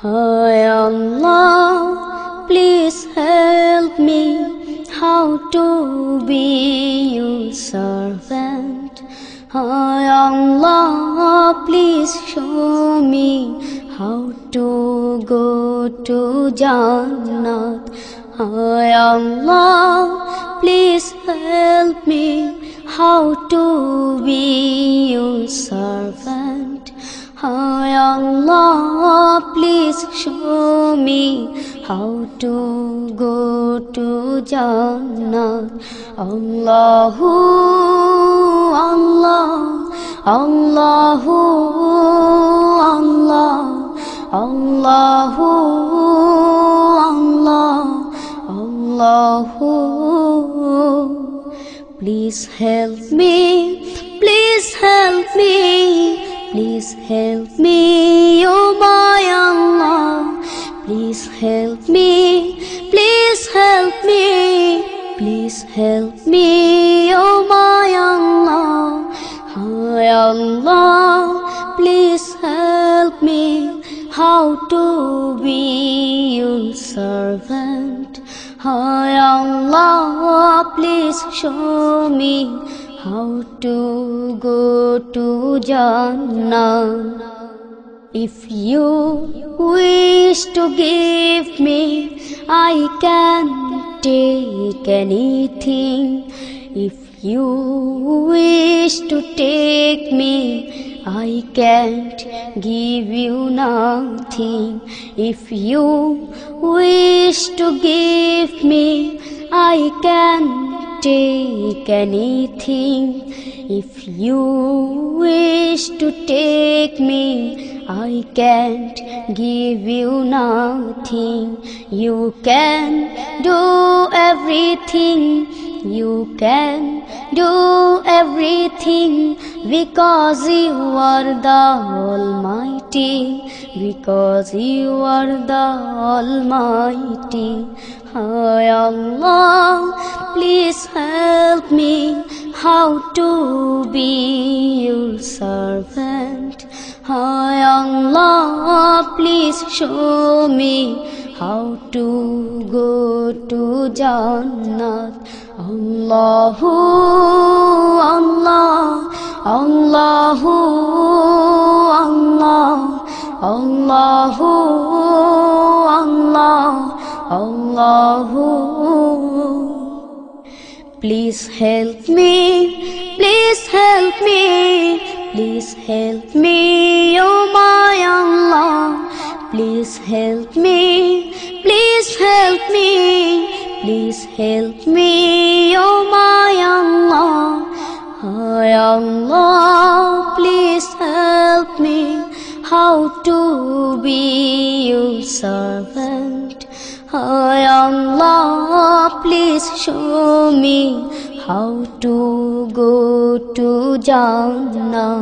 Hi Allah, please help me how to be your servant. Hi Allah, please show me how to go to Jannat. Hi Allah, please help me how to be your servant. Hi Allah, please show me how to go to Jannah. Allahu Allah, Allahu Allah, Allahu Allah, Allahu. Please help me, please help me. Please help me, oh my Allah. Please help me, please help me. Please help me, oh my Allah. Hi Allah, please help me how to be your servant. Hi Allah, please show me how to go to Jannah. If you wish to give me, I can take anything. If you wish to take me, I can't give you nothing. If you wish to give me, I can take anything. If you wish to take me, I can't give you nothing. You can do everything, you can do everything, because you are the Almighty, because you are the Almighty. Hi Allah, please help me how to be your servant. Hi Allah, please show me how to go to Jannah. Allahu Allah, Allahu Allah, Allahu Allah, Allahu. Please help me, please help me. Please help me, oh my Allah. Please help me, please help me. Please help me, oh my Allah. Hi Allah, please help me how to be your servant. Hi Allah, please show me how to go to Jannah.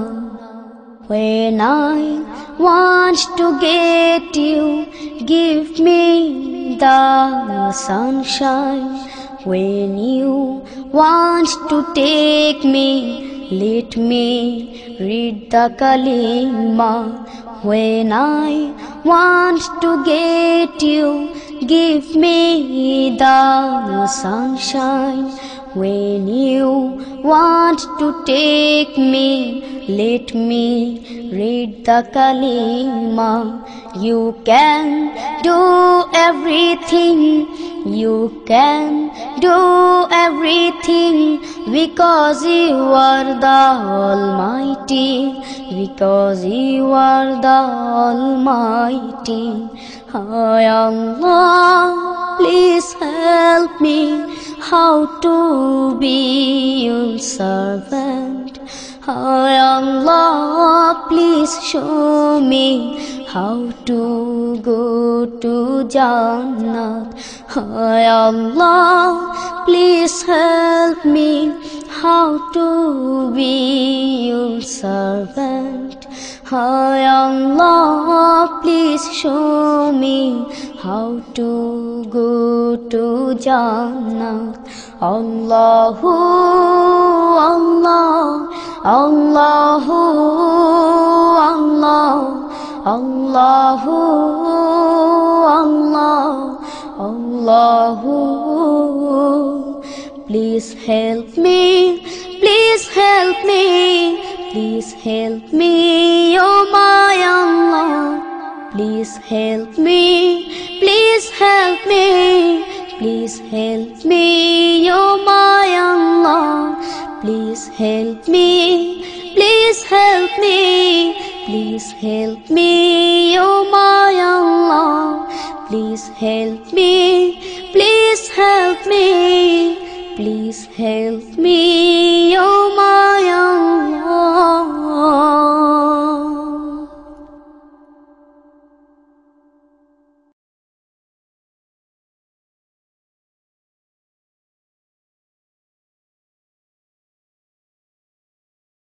When I want to get you, give me the sunshine. When you want to take me, let me read the kalima. When I want to get you, give me the sunshine. When you want to take me, let me read the kalima. You can do everything, you can do everything, because you are the Almighty, because you are the Almighty. Hi Allah, please help me how to be your servant. Hi Allah, please show me how to go to Jannah. Hi Allah, please help me how to be your servant. Hi Allah, please show me how to go to Jannah. Allahu Allah, Allahu Allah, Allahu, Allah, Allahu. Please help me, please help me, please help me, oh my Allah. Please help me, please help me, please help me, oh my Allah. Please help me, please help me, please help me, oh my Allah. Please help me.